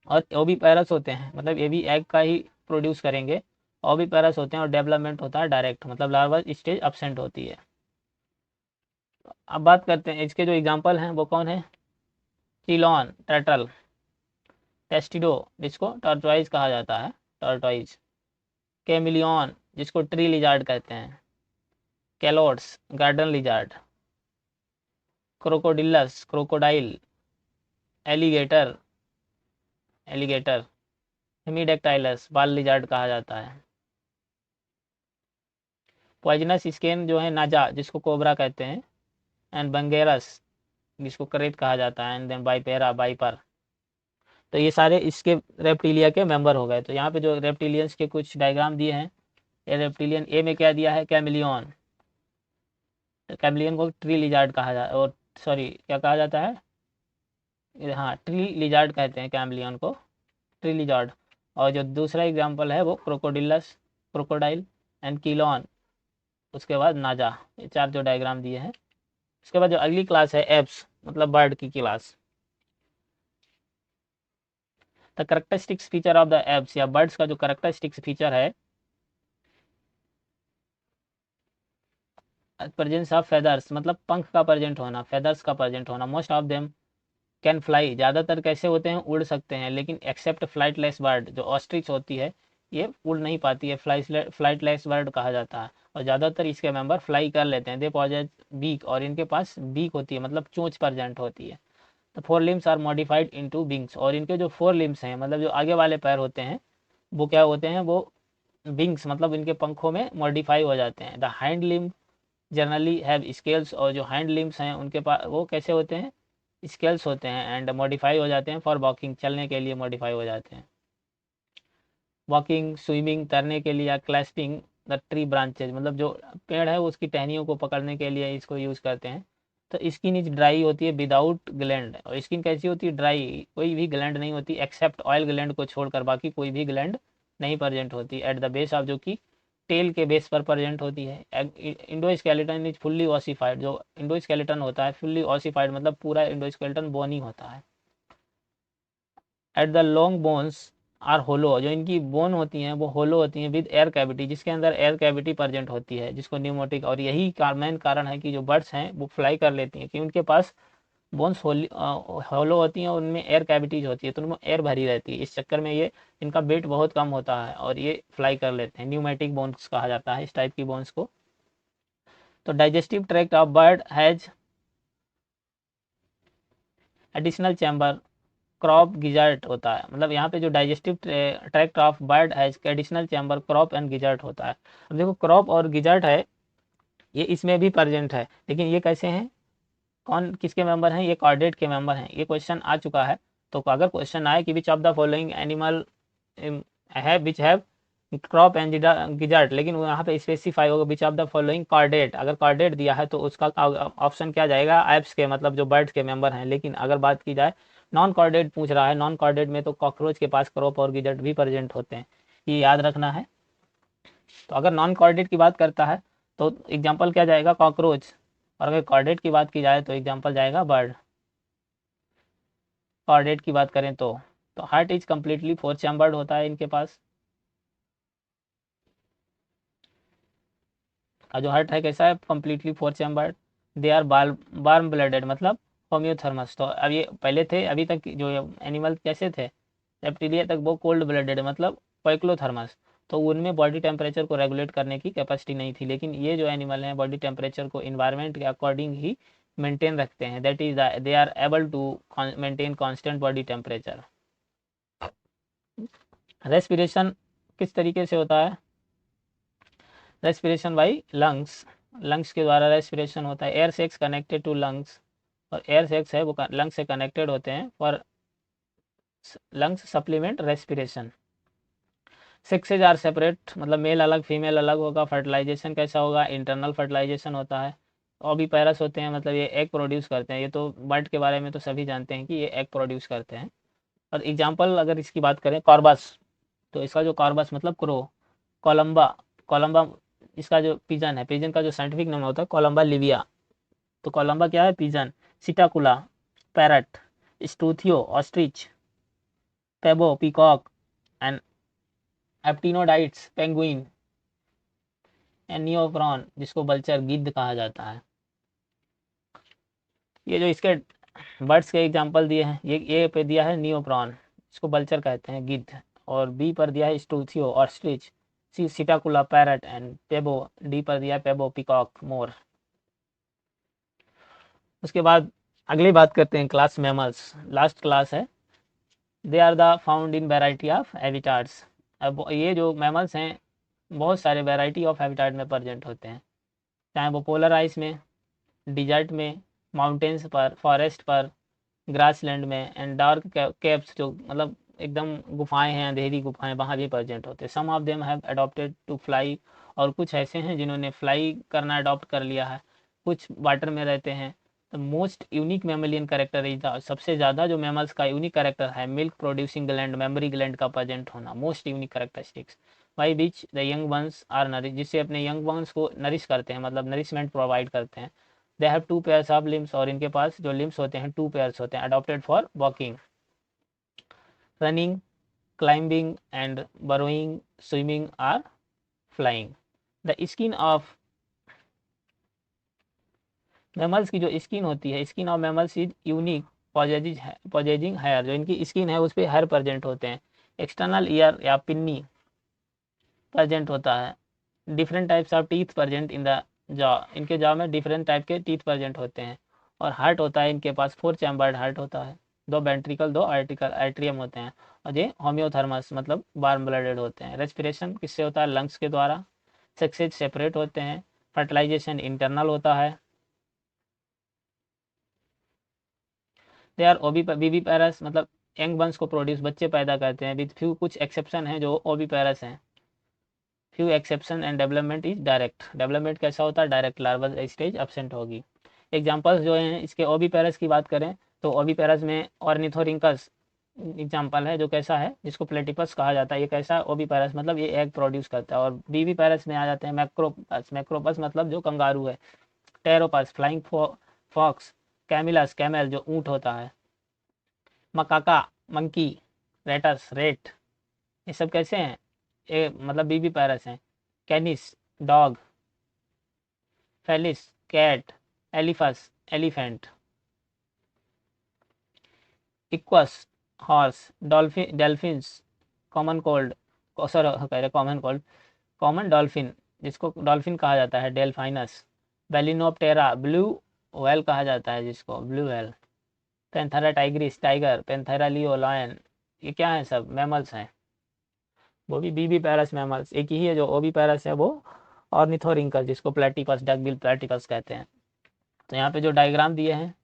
और ओवी पैरस होते हैं, मतलब ये भी एग का ही प्रोड्यूस करेंगे। ओवी पैरस होते हैं, और डेवलपमेंट होता है डायरेक्ट, मतलब लार्वल स्टेज अब्सेंट होती है। अब बात करते हैं इसके जो एग्जाम्पल हैं वो कौन है, चिलॉन टर्टल, टेस्टिडो जिसको टर्टवाइज कहा जाता है, टर्टवाइज, कैमिलियन जिसको ट्री लिजार्ड कहते हैं, कैलोट्स garden lizard, Crocodylus crocodile, alligator alligator, Hemidactylus बाल लिजार्ड कहा जाता है। पॉइजनस स्केन जो है नाजा जिसको कोबरा कहते हैं, एंड बंगेरस जिसको करेत कहा जाता है, एंड देन बाइपेरा बाइपर। तो ये सारे इसके रेप्टिलिया के मेंबर हो गए। तो यहाँ पे जो रेप्टिलियंस के कुछ डायग्राम दिए हैं, ये रेप्टिलियन ए में क्या दिया है कैमिलियन, तो कैमिलियन को ट्री लिजार्ड कहा जाता है, और सॉरी क्या कहा जाता है, हाँ ट्री लिजार्ड कहते हैं कैमिलियन को, ट्री लिजार्ड। और जो दूसरा एग्जाम्पल है वो क्रोकोडिलस क्रोकोडाइल एंड कीलॉन, उसके बाद नाजा, ये 4 जो डायग्राम दिए हैं। उसके बाद जो अगली क्लास है एप्स, मतलब बर्ड की class. The characteristics feature of the apps, या बर्ड्स का जो करेक्टरिस्टिक्स फीचर है, प्रेजेंस ऑफ फेदर्स, मतलब पंख का प्रेजेंट होना, फेदर्स का प्रेजेंट होना। Most of them can fly, ज़्यादातर कैसे होते हैं उड़ सकते हैं, लेकिन एक्सेप्ट फ्लाइटलेस बर्ड, जो ऑस्ट्रिच होती है ये उड़ नहीं पाती है, फ्लाइटलेस बर्ड कहा जाता है। और ज़्यादातर इसके मेंबर फ्लाई कर लेते हैं। दे पॉजेज बीक, और इनके पास बीक होती है, मतलब चोंच प्रेजेंट होती है। तो 4 limbs are modified into wings, और इनके जो 4 लिम्स हैं, मतलब जो आगे वाले पैर होते हैं वो क्या होते हैं, वो विंग्स मतलब इनके पंखों में मॉडिफाई हो जाते हैं। The hind limb generally have scales, और जो हाइंड लिम्स हैं उनके पास वो कैसे होते हैं स्केल्स होते हैं, एंड मॉडिफाई हो जाते हैं फॉर वॉकिंग, चलने के लिए मॉडिफाई हो जाते हैं। वॉकिंग स्विमिंग तैरने के लिए, या क्लैस्पिंग द ट्री ब्रांचेज, मतलब जो पेड़ है उसकी टहनियों को पकड़ने के लिए इसको यूज़ करते हैं। तो स्किन इज ड्राई होती है विदाउट ग्लैंड, और स्किन कैसी होती है ड्राई, कोई भी ग्लैंड नहीं होती एक्सेप्ट ऑयल ग्लैंड को छोड़कर, बाकी कोई भी ग्लैंड नहीं प्रेजेंट होती एट द बेस ऑफ, जो कि टेल के बेस पर प्रेजेंट होती है। इंडोस्केलेटन इज फुल्ली ऑसिफाइड, जो इंडोस्केलेटन होता है फुल्ली ऑसिफाइड मतलब पूरा इंडोस्केलेटन बोन ही होता है। At the long bones are hollow, जो इनकी बोन होती हैं वो होलो होती हैं विद एयर कैविटी, जिसके अंदर एयर कैविटी प्रेजेंट होती है, जिसको न्यूमोटिक। और यही मेन कारण है कि जो बर्ड्स हैं वो फ्लाई कर लेती हैं कि उनके पास बोन्स होलो होती हैं, उनमें एयर कैविटीज होती है, तो उनमें एयर भरी रहती है। इस चक्कर में ये इनका वेट बहुत कम होता है और ये फ्लाई कर लेते हैं। न्यूमेटिक बोन्स कहा जाता है इस टाइप की बोन्स को। तो digestive tract of bird has additional chamber crop gizzard होता है, मतलब यहाँ पे जो digestive tract of bird has additional chamber crop and gizzard होता है। अब देखो क्रॉप और गिजार्ट है, ये इसमें भी प्रेजेंट है, लेकिन ये कैसे हैं, कौन किसके मेंबर हैं, ये कॉर्डेट के मेंबर हैं। ये क्वेश्चन आ चुका है, तो अगर क्वेश्चन आए कि which of the following animal है विच हैव क्रॉप एंड गिजार्ट, लेकिन यहाँ पे स्पेसिफाई होगा which of the following chordate. अगर कॉर्डेट दिया है तो उसका ऑप्शन क्या जाएगा, एप्स के, मतलब जो बर्ड्स के मेंबर हैं। लेकिन अगर बात की जाए नॉन कॉर्डेट पूछ रहा है, नॉन कॉर्डेट में तो कॉकरोच के पास क्रॉप और गिजार्ट भी प्रेजेंट होते हैं, ये याद रखना है। तो अगर नॉन कॉर्डेट की बात करता है तो एग्जाम्पल क्या जाएगा, कॉकरोच। और अगर कॉर्डेट की बात की जाए तो एग्जाम्पल जाएगा बर्ड। कॉर्डेट की बात करें तो heart is completely four chambered होता है इनके पास। और जो हार्ट है कैसा है, completely four chambered. They are warm blooded, मतलब होम्योथर्मस। तो अब ये पहले थे, अभी तक जो एनिमल कैसे थे, रेप्टिलिया तक वो कोल्ड ब्लडेड मतलब पोइक्लोथर्मस। तो उनमें बॉडी टेम्परेचर को रेगुलेट करने की कैपेसिटी नहीं थी, लेकिन ये जो एनिमल हैं बॉडी टेम्परेचर को इन्वायरमेंट के अकॉर्डिंग ही मेंटेन रखते हैं। That is they are able to maintain constant body temperature. Respiration किस तरीके से होता है, रेस्पिरेशन बाई लंग्स, लंग्स के द्वारा रेस्पिरेशन होता है। Air sacs connected to lungs, और एयर सेक्स है वो लंग्स से कनेक्टेड होते हैं for lungs supplement respiration. Sexes are separate, मतलब मेल अलग फीमेल अलग होगा। फर्टिलाइजेशन कैसा होगा, इंटरनल फर्टिलाइजेशन होता है। और भी पैरस होते हैं, मतलब ये एग प्रोड्यूस करते हैं। ये तो बर्ड के बारे में तो सभी जानते हैं कि ये एग प्रोड्यूस करते हैं। और एग्जाम्पल अगर इसकी बात करें कॉर्बस, तो इसका जो कॉर्बस मतलब क्रो, कोलंबा, कोलंबा इसका जो पिजन है, पिजन का जो साइंटिफिक नाम होता है कोलंबा लिविया। तो कोलंबा क्या है, pigeon. Psittacula parrot, Struthio ostrich, Pavo peacock, and Aptenodytes penguin, and Neophron जिसको बल्चर गिद्ध कहा जाता है। ये जो इसके बर्ड्स के एग्जांपल दिए हैं, ये पे दिया है नियोप्रॉन, इसको बल्चर कहते हैं गिद्ध। और बी पर दिया है Struthio ostrich, C Psittacula parrot, and Pavo, D पर दिया है पेबो पीकॉक मोर। उसके बाद अगली बात करते हैं क्लास मैमल्स, लास्ट क्लास है। They are the found in variety of habitats. अब ये जो मैमल्स हैं बहुत सारे वेराइटी ऑफ हैबिटाट में प्रेजेंट होते हैं, चाहे वो पोलर आइस में, डिजर्ट में, माउंटेन्स पर, फॉरेस्ट पर, ग्रासलैंड में, एंड डार्क केव्स जो मतलब एकदम गुफाएं हैं, अंधेरी गुफाएं, वहाँ भी प्रेजेंट होते हैं। Some of them have adapted to fly, और कुछ ऐसे हैं जिन्होंने फ्लाई करना अडॉप्ट कर लिया है, कुछ वाटर में रहते हैं। The most unique mammalian character is the, सबसे ज़्यादा जो मैमल्स का यूनिक करेक्टर है milk producing gland, mammary gland का प्रेजेंट होना, most unique characteristics. By which the young ones are nourish, जिससे अपने यंग वंस को नरिश करते हैं, मतलब नरिशमेंट प्रोवाइड करते हैं। दे have two pairs of limbs, और इनके पास जो लिम्स होते हैं टू पेयर्स होते हैं, adapted for walking, running, climbing, and burrowing, swimming or flying. The skin of mammals की जो स्किन होती है, skin of mammals is unique possessing hair, जो इनकी स्किन है उस पर हेयर प्रेजेंट होते हैं। एक्सटर्नल ईयर या पिन्नी प्रेजेंट होता है। Different types of teeth present in the jaw, इनके जॉ में डिफरेंट टाइप के टीथ प्रेजेंट होते हैं। और हार्ट होता है इनके पास, फोर चैम्बर्ड हार्ट होता है, दो वेंट्रिकल दो आर्टिकल एट्रियम होते हैं। और ये होम्योथर्मस मतलब वार्म ब्लडेड होते हैं। रेस्पिरेशन किससे होता है, लंग्स के द्वारा। सेक्सेज सेपरेट होते हैं। फर्टिलाइजेशन इंटरनल होता है। दे आर ओवी पैरस, मतलब यंग बंस को प्रोड्यूस, बच्चे पैदा करते हैं, विद फ्यू कुछ एक्सेप्शन है जो ओवी पैरस हैं। Few exception, and development is direct, development कैसा होता है, डायरेक्ट, लार्वल स्टेज अब्सेंट होगी। एग्जाम्पल्स जो हैं इसके ओवी पैरस की बात करें तो ओवी पैरस में ऑर्निथोरिंकस एग्जाम्पल है, जो कैसा है, जिसको प्लेटिपस कहा जाता है। ये कैसा ओवी पैरस मतलब ये एग प्रोड्यूस करता है। और बीवी पैरस में आ जाते हैं मैक्रोपस, मैक्रोपस मतलब जो कंगारू है। Pteropus flying fox, camelus camel जो ऊँट होता है, मकाका मंकी, रेटस रेट, ये सब कैसे हैं? ये मतलब बीबी पैरस हैं। Canis dog, Felis cat, Elephas elephant, Equus horse, dolphin Delphinus, common cold sorry कह रहे कॉमन कोल्ड, कॉमन डॉल्फिन जिसको डॉल्फिन कहा जाता है डेल्फाइनस, बेलिनोप्टेरा ब्लू व्हेल कहा जाता है जिसको blue whale, panthera tigris tiger, panthera leo lion, ये क्या है सब मैमल्स हैं, वो भी बीबी पैरस मैमल्स। एक ही है जो ओबी पैरस है वो ऑर्निथोरिंकस जिसको प्लेटिपस डकबिल प्लेटिपस कहते हैं। तो यहाँ पे जो डायग्राम दिए हैं,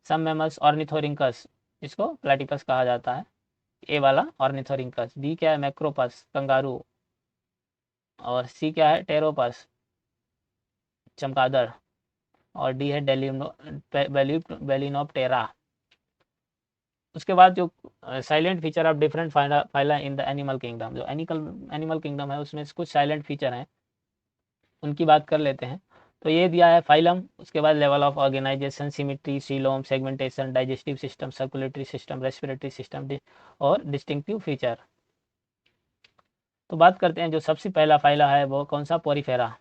सम मैमल्स ऑर्निथोरिंकस जिसको प्लेटिपस कहा जाता है, ए वाला ऑर्निथोरिंकस, बी क्या है मैक्रोपस कंगारू, और सी क्या है टेरोपस चमगादड़, और डी है बेलिनोप्टेरा। उसके बाद जो silent feature of different phyla in the animal kingdom, जो एनिमल किंगडम है उसमें कुछ साइलेंट फीचर हैं, उनकी बात कर लेते हैं। तो ये दिया है फाइलम, उसके बाद level of organisation, symmetry, coelom, segmentation, digestive system, circulatory system, respiratory system और डिस्टिंक्टिव फीचर। तो बात करते हैं जो सबसे पहला फाइला है वो कौन सा, पोरीफेरा।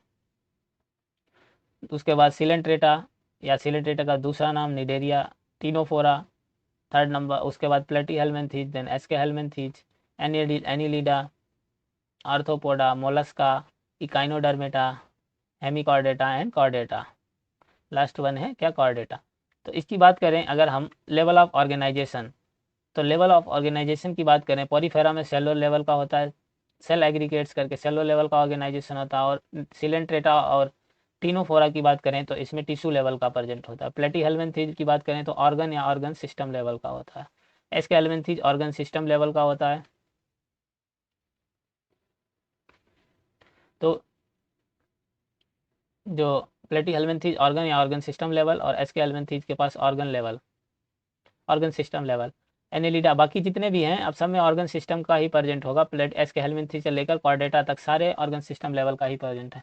उसके बाद सिलेंट्रेटा या सिलेंट्रेटा का दूसरा नाम निडेरिया, टीनोफोरा थर्ड नंबर, उसके बाद Platyhelminthes, then Aschelminthes, Annelida, Arthropoda, Mollusca, Echinodermata, Hemichordata and Chordata. Last one है क्या, कॉर्डेटा। तो इसकी बात करें अगर हम लेवल ऑफ ऑर्गेनाइजेशन, तो लेवल ऑफ ऑर्गेनाइजेशन की बात करें, पोरीफेरा में सेलुलर लेवल का होता है, सेल एग्रीगेट्स करके सेलुलर लेवल का ऑर्गेनाइजेशन होता है, और सिलेंट्रेटा और टीनोफोरा की बात करें तो इसमें टिश्यू लेवल का प्रेजेंट होता है। प्लेटी हेलमेंथीज की बात करें तो ऑर्गन या ऑर्गन सिस्टम लेवल का होता है। Aschelminthes organ system level का होता है। तो जो प्लेटी हेलमेंथीज ऑर्गन या ऑर्गन सिस्टम लेवल, और एस्के हेलमेंथीज के पास organ level, organ system level. Annelida बाकी जितने भी हैं अब सब में ऑर्गन सिस्टम का ही प्रेजेंट होगा, प्लेट एस्के हेलमेंथीज से लेकर कॉर्डेटा तक सारे ऑर्गन सिस्टम लेवल का ही प्रेजेंट है।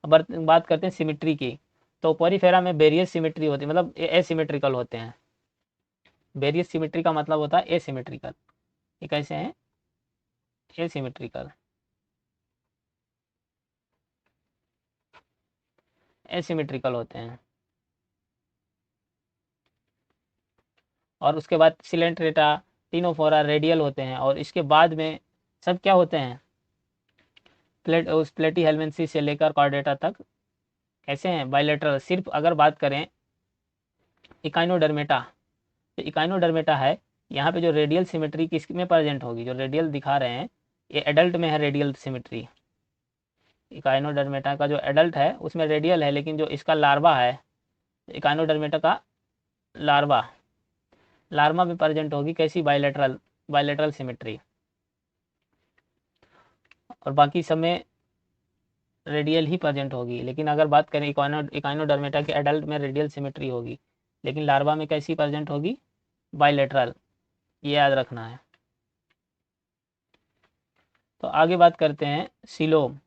अब बात करते हैं सिमिट्री की, तो पोरीफेरा में बेरियस सिमिट्री होती है, मतलब एसिमेट्रिकल होते हैं। बेरियस सिमिट्री का मतलब होता है एसिमेट्रिकल। ये कैसे हैं, एसिमेट्रिकल, एसिमेट्रिकल होते हैं। और उसके बाद सिलेंट्रेटा, टीनोफोरा रेडियल होते हैं, और इसके बाद में सब क्या होते हैं, उस प्लेटी हेलमेंथीज से लेकर कॉर्डेटा तक कैसे हैं, बाइलेटरल। सिर्फ अगर बात करें इकाइनोडर्मेटा, तो इकाइनोडर्मेटा है, यहाँ पे जो रेडियल सिमेट्री किस में प्रेजेंट होगी, जो रेडियल दिखा रहे हैं ये एडल्ट में है रेडियल सिमेट्री। इकाइनोडर्मेटा का जो एडल्ट है उसमें रेडियल है, लेकिन जो इसका लार्वा है, इकाइनोडर्मेटा का लार्वा, लार्वा में प्रेजेंट होगी कैसी, बाइलेटरल, बाइलेटरल सिमेट्री। और बाकी सब में रेडियल ही प्रेजेंट होगी। लेकिन अगर बात करें इकाइनोडर्मेटा के एडल्ट में रेडियल सिमेट्री होगी, लेकिन लार्वा में कैसी प्रेजेंट होगी, बाइलेटरल, ये याद रखना है। तो आगे बात करते हैं सीलोम।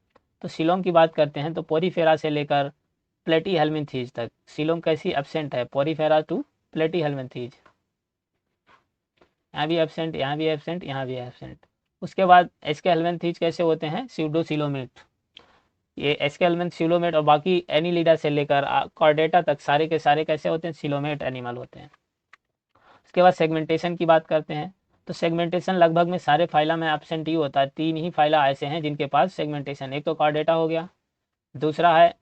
तो सीलोम की बात करते हैं तो पोरीफेरा से लेकर प्लेटी हेलमिंथीज तक सीलोम कैसी एब्सेंट है, पोरीफेरा टू प्लेटी हेलमिंथीज, यहाँ भी एब्सेंट, यहाँ भी एब्सेंट, यहाँ भी एब्सेंट। उसके बाद एस्के हेलमिंथीज कैसे होते हैं, स्यूडोसिलोमेट, ये एस्के हेलमिंथ सिलोमेट, और बाकी एनिलिडा से लेकर कॉर्डेटा तक सारे के सारे कैसे होते हैं, सिलोमेट एनिमल होते हैं। उसके बाद सेगमेंटेशन की बात करते हैं, तो सेगमेंटेशन लगभग में सारे फाइला में एब्सेंट ही होता है। तीन ही फाइला ऐसे हैं जिनके पास सेगमेंटेशन, एक तो कॉर्डेटा हो गया, दूसरा है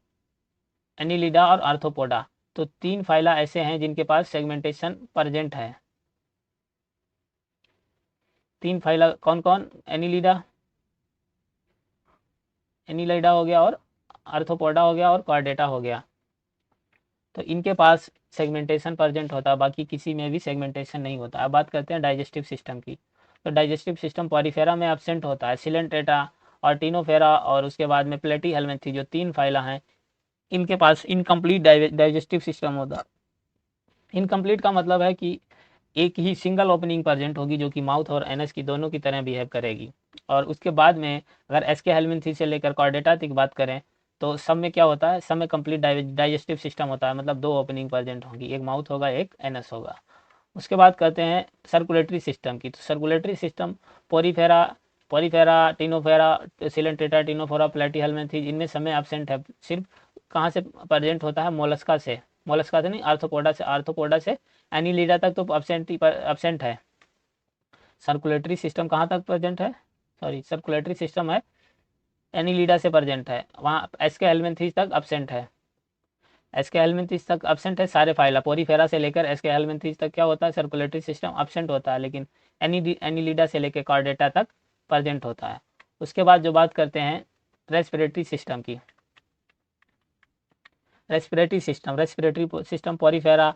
एनिलिडा और आर्थ्रोपोडा। तो तीन फाइला ऐसे हैं जिनके पास सेगमेंटेशन प्रेजेंट है। तीन फाइला कौन कौन, एनिलिडा, एनिलिडा हो गया, और आर्थ्रोपोडा हो गया, और कॉर्डेटा हो गया। तो इनके पास सेगमेंटेशन प्रेजेंट होता है, बाकी किसी में भी सेगमेंटेशन नहीं होता। अब बात करते हैं डाइजेस्टिव सिस्टम की, तो डाइजेस्टिव सिस्टम पोरीफेरा में एब्सेंट होता है, सिलेंट्रेटा और टीनोफेरा, और उसके बाद में प्लेटी हेलमिंथी, जो तीन फाइला हैं इनके पास इनकम्प्लीट डाइजेस्टिव सिस्टम होता है। इनकम्प्लीट का मतलब है कि एक ही सिंगल ओपनिंग प्रेजेंट होगी जो कि माउथ और एनस की दोनों की तरह बिहेव करेगी। और उसके बाद में अगर एस्के हेलमिंथी से लेकर कॉर्डेटा तक बात करें तो सब में क्या होता है, सब में कंप्लीट डाइजेस्टिव सिस्टम होता है, मतलब दो ओपनिंग प्रेजेंट होगी, एक माउथ होगा एक एनस होगा। उसके बाद कहते हैं सर्कुलेटरी सिस्टम की। तो circulatory system porifera, ctenophora, coelenterata, ctenophora, platyhelminthes, इनमें समय एब्सेंट है। सिर्फ कहाँ से प्रेजेंट होता है? मोलस्का से, मोलस्का से नहीं, आर्थ्रोपोडा से, आर्थ्रोपोडा से एनीलिडा तक तो एब्सेंट है। सर्कुलेटरी सिस्टम कहाँ तक प्रेजेंट है? सॉरी, सर्कुलेटरी सिस्टम है एनीलिडा से प्रेजेंट है, वहाँ एस्के हेल्मिन्थीज तक एब्सेंट है। एस्के हेल्मिन्थीज तक एब्सेंट है सारे फाइला, पोरीफेरा से लेकर एस्के हेल्मिन्थीज तक क्या होता है? सर्कुलेटरी सिस्टम एब्सेंट होता है, लेकिन एनीलिडा से लेकर कॉर्डेटा तक प्रेजेंट होता है। उसके बाद जो बात करते हैं रेस्पिरेटरी सिस्टम की। Respiratory system Porifera,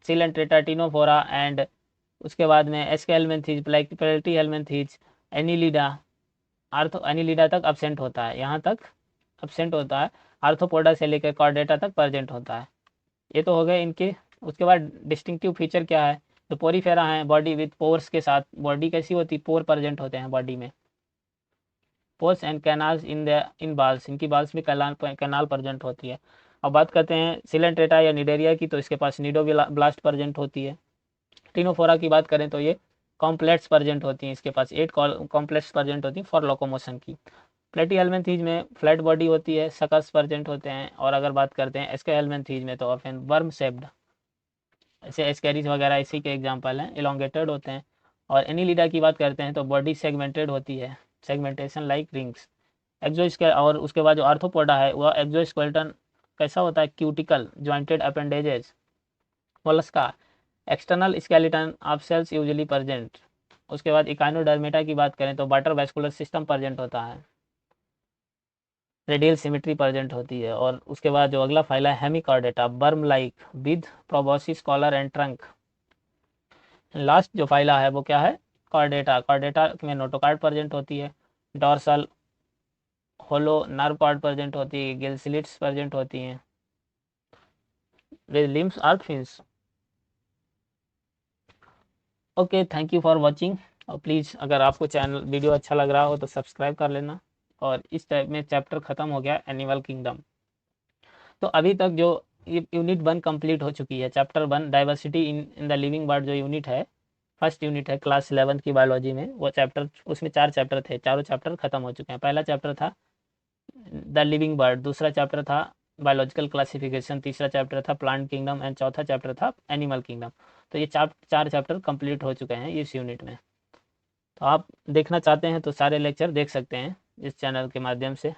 Coelenterata, Ctenophora and उसके बाद में एस्के हेल्मिन्थीज, प्लेटीहेल्मिन्थीज, एनीलिडा, एनीलिडा तक एब्सेंट होता है, यहाँ तक एब्सेंट होता है। आर्थ्रोपोडा से लेकर कॉर्डेटा तक प्रेजेंट होता है। ये तो हो गए इनके। उसके बाद डिस्टिंक्टिव फीचर क्या है? तो पोरीफेरा है बॉडी विद पोर्स के साथ। बॉडी कैसी होती? पोर प्रेजेंट होते हैं बॉडी में। पोर्स एंड कैनाल्स इन बाल्स, इनकी बाल्स में कैनाल प्रेजेंट होती है। अब बात करते हैं सिलेंट्रेटा या निडेरिया की, तो इसके पास निडोब्लास्ट प्रेजेंट होती है। टिनोफोरा की बात करें तो ये कॉम्प्लेक्स प्रेजेंट होती हैं, इसके पास 8 कॉम्प्लेक्स प्रेजेंट होती हैं फॉर लोकोमोशन की। प्लेटीहेल्मिन्थीज में फ्लैट बॉडी होती है, सकस प्रेजेंट होते हैं। और अगर बात करते हैं एस्के हेल्मिन्थीज में तो ऑफन वर्म शेप्ड, ऐसे एस्केरिस वगैरह इसी के एग्जाम्पल हैं, इलोंगेटेड होते हैं। और एनीलिडा की बात करते हैं तो बॉडी सेगमेंटेड होती है, सेगमेंटेशन लाइक रिंग्स। और उसके बाद जो आर्थ्रोपोडा है वह एक्सोस्केलेटन कैसा होता है? Cuticle jointed appendages. Mollusca external skeleton of shells usually present. उसके बाद इकाइनोडर्मेटा की बात करें तो वाटर वैस्कुलर सिस्टम प्रेजेंट होता है, रेडियल सिमेट्री प्रेजेंट होती है। और उसके बाद जो अगला फाइला है hemichordata, worm like with proboscis collar and trunk. Last जो फाइला है वो क्या है? कॉर्डेटा। कॉर्डेटा में नोटोकार्ड प्रेजेंट होती है, dorsal hollow nerve cord present होती है, गिल स्लिट्स प्रेजेंट होती हैं with limbs or fins. Okay, thank you for watching. और प्लीज़ अगर आपको चैनल वीडियो अच्छा लग रहा हो तो सब्सक्राइब कर लेना। और इस टाइप में चैप्टर ख़त्म हो गया एनिमल किंगडम। तो अभी तक जो यूनिट 1 कंप्लीट हो चुकी है, chapter 1 diversity in the living world जो यूनिट है, फर्स्ट यूनिट है क्लास 11 की बायोलॉजी में, वो चैप्टर, उसमें 4 चैप्टर थे, चारों चैप्टर खत्म हो चुके हैं। पहला चैप्टर था द लिविंग बर्ड, दूसरा चैप्टर था बायोलॉजिकल क्लासिफिकेशन, तीसरा चैप्टर था प्लांट किंगडम एंड चौथा चैप्टर था एनिमल किंगडम। तो ये चार चैप्टर कंप्लीट हो चुके हैं इस यूनिट में। तो आप देखना चाहते हैं तो सारे लेक्चर देख सकते हैं इस चैनल के माध्यम से।